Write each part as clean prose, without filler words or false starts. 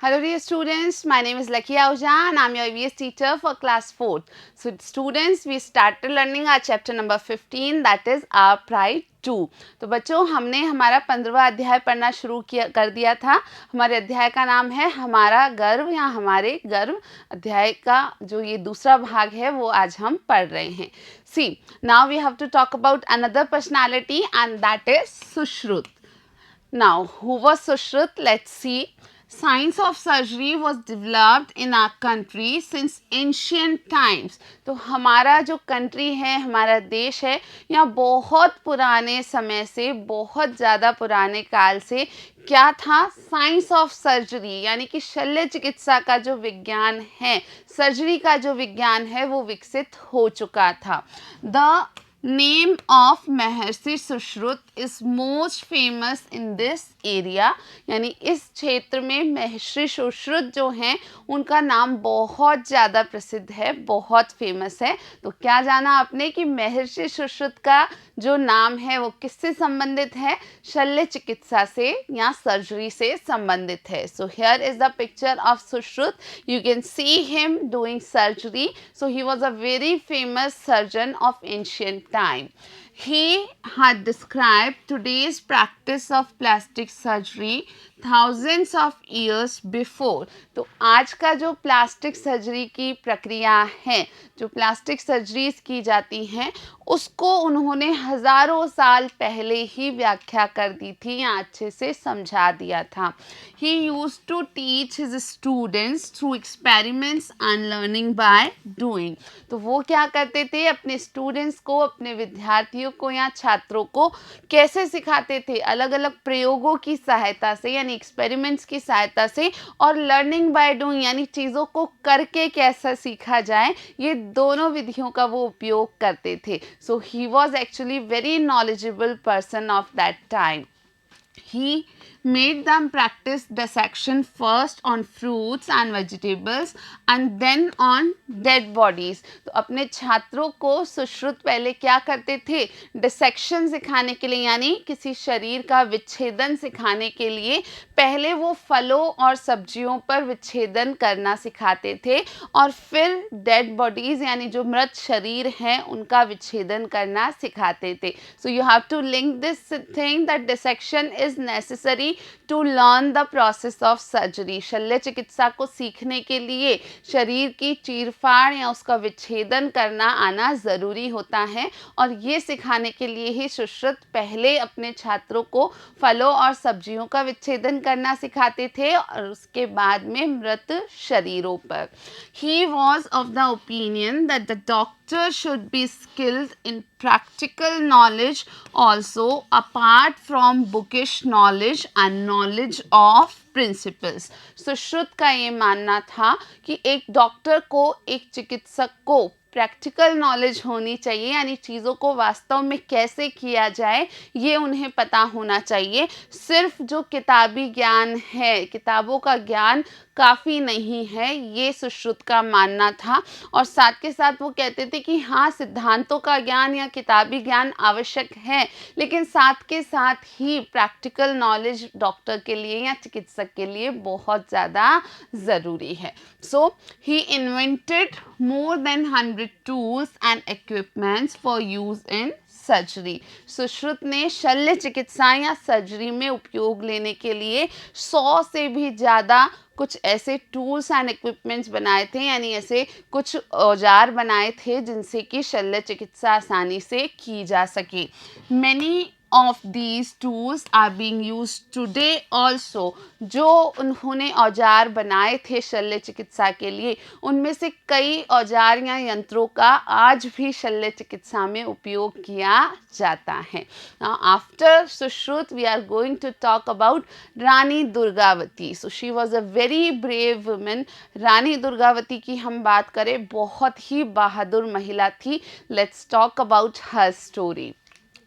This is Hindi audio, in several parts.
Hello dear students, my name is Lucky Ahuja and I am your EVS teacher for class 4th. So students, we started learning our chapter number 15, that is Our Pride 2. तो बच्चों, हमने हमारा 15वां अध्याय पढ़ना शुरू कर दिया था. हमारे अध्याय का नाम है हमारा गर्व या हमारे गर्व. अध्याय का जो ये दूसरा भाग है वो आज हम पढ़ रहे हैं. See, now we have to talk about another personality and that is Sushrut. Now, who was Sushrut? Let's see. Science of surgery was developed in our country since ancient times. तो हमारा जो कंट्री है, हमारा देश है, यहाँ बहुत पुराने समय से, बहुत ज़्यादा पुराने काल से क्या था? साइंस ऑफ सर्जरी यानी कि शल्य चिकित्सा का जो विज्ञान है, सर्जरी का जो विज्ञान है वो विकसित हो चुका था. The name of Maharshi Sushruta is most famous in this area. यानी इस क्षेत्र में महर्षि सुश्रुत जो हैं उनका नाम बहुत ज़्यादा प्रसिद्ध है, बहुत फेमस है. तो क्या जाना आपने कि महर्षि सुश्रुत का जो नाम है वो किससे संबंधित है? शल्य चिकित्सा से या सर्जरी से संबंधित है. So here is the picture of Sushruta. You can see him doing surgery. So he was a very famous surgeon of ancient time. He had described today's practice of plastic surgery thousands of years before. तो आज का जो प्लास्टिक सर्जरी की प्रक्रिया है, जो प्लास्टिक सर्जरीज की जाती हैं, उसको उन्होंने हज़ारों साल पहले ही व्याख्या कर दी थी या अच्छे से समझा दिया था. He used to teach his students through experiments and learning by doing. तो वो क्या करते थे? अपने स्टूडेंट्स को, अपने विद्यार्थियों को या छात्रों को कैसे सिखाते थे? अलग अलग प्रयोगों की सहायता से यानी एक्सपेरिमेंट्स की सहायता से, और लर्निंग बाय डूइंग यानी चीज़ों को करके कैसा सीखा जाए, ये दोनों विधियों का वो उपयोग करते थे. So he was actually very knowledgeable person of that time. He made them practice dissection first on fruits and vegetables and then on dead bodies. तो अपने छात्रों को सुश्रुत पहले क्या करते थे? डिसेक्शन सिखाने के लिए यानी किसी शरीर का विच्छेदन सिखाने के लिए पहले वो फलों और सब्जियों पर विच्छेदन करना सिखाते थे और फिर डेड बॉडीज़ यानी जो मृत शरीर हैं उनका विच्छेदन करना सिखाते थे. So you have to link this thing that dissection is necessary to learn the process of surgery. शल्य चिकित्सा को सीखने के लिए शरीर की चीरफाड़ या उसका विच्छेदन करना आना ज़रूरी होता है, और ये सिखाने के लिए ही सुश्रुत पहले अपने छात्रों को फलों और सब्जियों का विच्छेदन करना सिखाते थे और उसके बाद में मृत शरीरों पर. He was of the opinion that the doctor should be skilled in practical knowledge also apart from bookish knowledge and knowledge of principles. Sushruta का ये मानना था कि एक डॉक्टर को, एक चिकित्सक को प्रैक्टिकल नॉलेज होनी चाहिए यानी चीज़ों को वास्तव में कैसे किया जाए ये उन्हें पता होना चाहिए. सिर्फ जो किताबी ज्ञान है, किताबों का ज्ञान काफ़ी नहीं है, ये सुश्रुत का मानना था. और साथ के साथ वो कहते थे कि हाँ, सिद्धांतों का ज्ञान या किताबी ज्ञान आवश्यक है, लेकिन साथ के साथ ही प्रैक्टिकल नॉलेज डॉक्टर के लिए या चिकित्सक के लिए बहुत ज़्यादा ज़रूरी है. So he invented more than 100 tools and equipments for use in surgery. Sushruta ने शल्य चिकित्सा या सर्जरी में उपयोग लेने के लिए 100 से भी ज़्यादा कुछ ऐसे टूल्स एंड इक्विपमेंट्स बनाए थे, यानी ऐसे कुछ औजार बनाए थे जिनसे कि शल्य चिकित्सा आसानी से की जा सके. Many of these tools are being used today also. जो उन्होंने औजार बनाए थे शल्य चिकित्सा के लिए, उनमें से कई औजार या यंत्रों का आज भी शल्य चिकित्सा में उपयोग किया जाता है. Now after Sushrut we are going to talk about Rani Durgavati. So she was a very brave woman. Rani Durgavati की हम बात करें, बहुत ही बहादुर महिला थी. Let's talk about her story.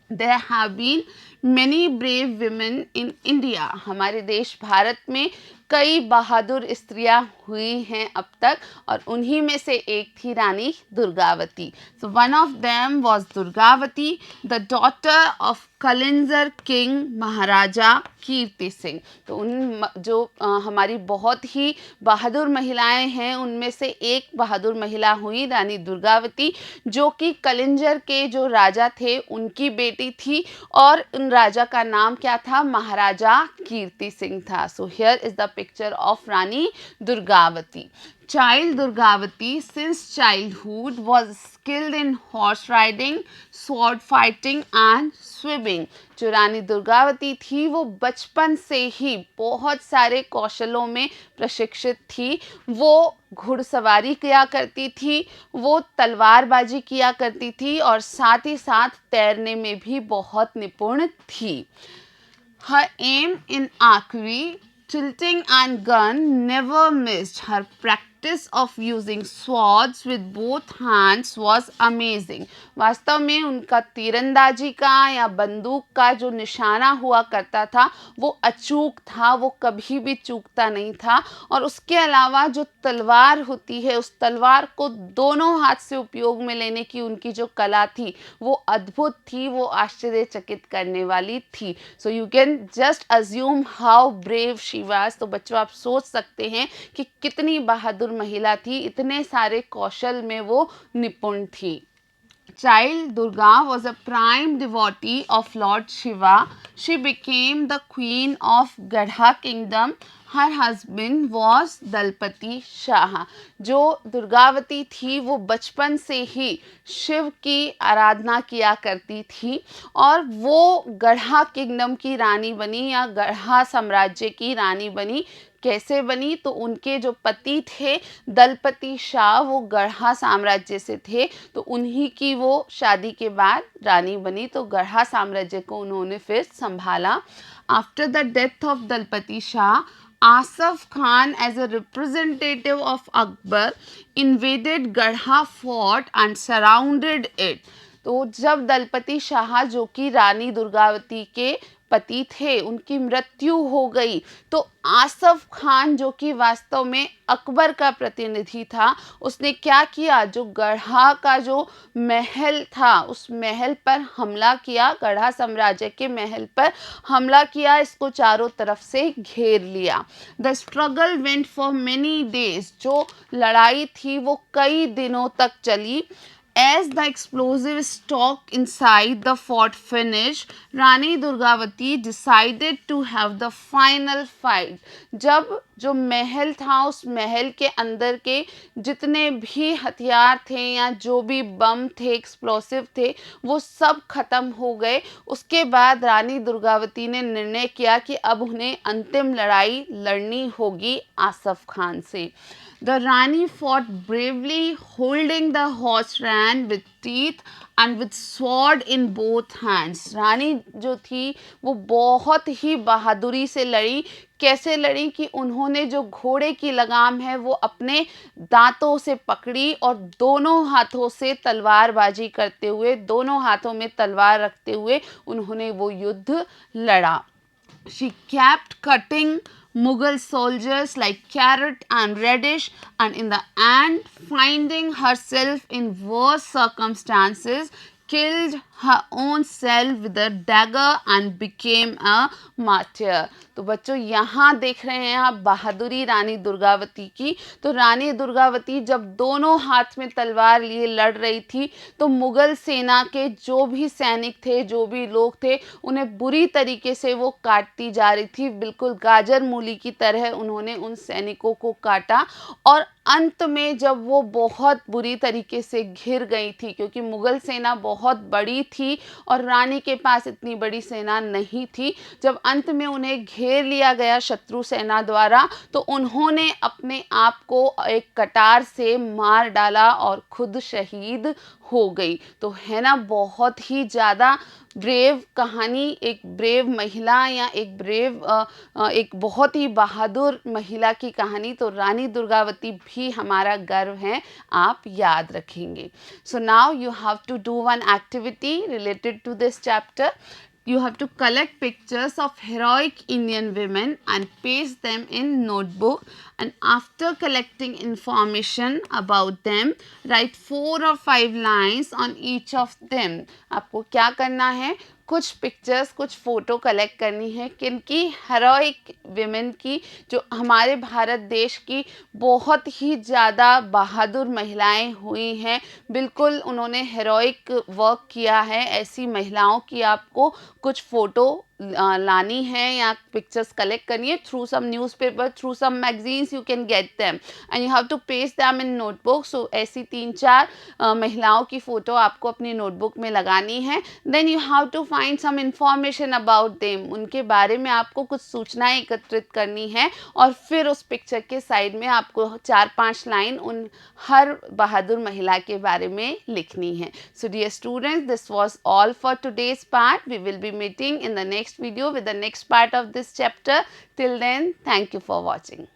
There have been many brave women in India. हमारे देश भारत में कई बहादुर स्त्रियां हुई हैं अब तक, और उन्हीं में से एक थी Rani Durgavati. So one of them was Durgavati, the daughter of Kalinjar king Maharaja Kirti Singh. तो उन जो हमारी बहुत ही बहादुर महिलाएं हैं, उनमें से एक बहादुर महिला हुई रानी दुर्गावती, जो कि कलिंजर के जो राजा थे उनकी बेटी थी, और उन राजा का नाम क्या था? महाराजा कीर्ति सिंह था. सो here is the picture of Rani Durgavati. Child Durgavati, since childhood, was skilled in horse riding, sword fighting and swimming. जो रानी दुर्गावती थी वो बचपन से ही बहुत सारे कौशलों में प्रशिक्षित थी. वो घुड़सवारी किया करती थी, वो तलवारबाजी किया करती थी, और साथ ही साथ तैरने में भी बहुत निपुण थी. Her aim in archery, tilting and gun never missed. Her practice of using swords with both hands was amazing. वास्तव में उनका तीरंदाजी का या बंदूक का जो निशाना हुआ करता था वो अचूक था, वो कभी भी चूकता नहीं था. और उसके अलावा जो तलवार होती है, उस तलवार को दोनों हाथ से उपयोग में लेने की उनकी जो कला थी वो अद्भुत थी, वो आश्चर्यचकित करने वाली थी. So you can just assume how brave she was. तो बच्चों आप सोच सकते हैं कि कितनी बहादुर महिला थी, इतने सारे कौशल में वो निपुण थी. Child Durga was a prime devotee of Lord Shiva. She became the queen of Gadha kingdom. Her husband was दलपति Shah. जो दुर्गावती थी वो बचपन से ही शिव की आराधना किया करती थी, और वो गढ़ा किंगडम की रानी बनी, या गढ़ा साम्राज्य की रानी बनी. कैसे बनी? तो उनके जो पति थे दलपति शाह, वो गढ़ा साम्राज्य से थे, तो उन्हीं की वो शादी के बाद रानी बनी. तो गढ़ा साम्राज्य को उन्होंने फिर संभाला. After the death of दलपति Shah, Asaf Khan, as a representative of Akbar, invaded Garha fort and surrounded it. तो जब दलपति शाह, जो कि रानी दुर्गावती के पति थे, उनकी मृत्यु हो गई, तो आसफ खान, जो कि वास्तव में अकबर का प्रतिनिधि था, उसने क्या किया? जो गढ़ा का जो महल था उस महल पर हमला किया, गढ़ा साम्राज्य के महल पर हमला किया, इसको चारों तरफ से घेर लिया. The struggle went for many days. जो लड़ाई थी वो कई दिनों तक चली. As the explosive stock inside the fort finished, Rani Durgavati decided to have the final fight. जब जो महल था उस महल के अंदर के जितने भी हथियार थे या जो भी बम थे, एक्सप्लोसिव थे, वो सब खत्म हो गए. उसके बाद रानी दुर्गावती ने निर्णय किया कि अब उन्हें अंतिम लड़ाई लड़नी होगी आसफ खान से. The Rani fought bravely, holding the horse ran with teeth and with sword in both hands. रानी जो थी वो बहुत ही बहादुरी से लड़ी. कैसे लड़ी? कि उन्होंने जो घोड़े की लगाम है वो अपने दांतों से पकड़ी, और दोनों हाथों से तलवारबाजी करते हुए, दोनों हाथों में तलवार रखते हुए उन्होंने वो युद्ध लड़ा. She kept cutting Mughal soldiers like carrot and radish, and in the end, finding herself in worse circumstances, killed her own self with a dagger and became a martyr. तो बच्चों यहाँ देख रहे हैं आप बहादुरी रानी दुर्गावती की. तो रानी दुर्गावती जब दोनों हाथ में तलवार लिए लड़ रही थी, तो मुगल सेना के जो भी सैनिक थे, जो भी लोग थे, उन्हें बुरी तरीके से वो काटती जा रही थी. बिल्कुल गाजर मूली की तरह उन्होंने उन सैनिकों को काटा, और अंत में जब वो बहुत बुरी तरीके से घिर गई थी, क्योंकि मुगल सेना बहुत बड़ी थी और रानी के पास इतनी बड़ी सेना नहीं थी, जब अंत में उन्हें घेर लिया गया शत्रु सेना द्वारा, तो उन्होंने अपने आप को एक कटार से मार डाला और खुद शहीद हो गई. तो है ना बहुत ही ज़्यादा ब्रेव कहानी, एक ब्रेव महिला या एक बहुत ही बहादुर महिला की कहानी. तो रानी दुर्गावती भी हमारा गर्व है, आप याद रखेंगे. So now you have to do one activity related to this chapter. you have to collect pictures of heroic Indian women and paste them in notebook, and after collecting information about them write 4 or 5 lines on each of them. आपको क्या करना है, कुछ पिक्चर्स, कुछ फ़ोटो कलेक्ट करनी है किनकी, हेरोइक विमेन की, जो हमारे भारत देश की बहुत ही ज़्यादा बहादुर महिलाएं हुई हैं, बिल्कुल उन्होंने हेरोइक वर्क किया है, ऐसी महिलाओं की आपको कुछ फ़ोटो लानी है या पिक्चर्स कलेक्ट करनी है through some newspaper, through some magazines, you can get them and you have to paste them in notebook. So ऐसी 3-4 महिलाओं की फ़ोटो आपको अपनी नोटबुक में लगानी है. Then you have to find some information about them, उनके बारे में आपको कुछ सूचनाएं एकत्रित करनी है और फिर उस पिक्चर के साइड में आपको 4-5 लाइन उन हर बहादुर महिला के बारे में लिखनी है. So dear students, this was all for today's part. We will be meeting in the next video with the next part of this chapter. Till then, thank you for watching.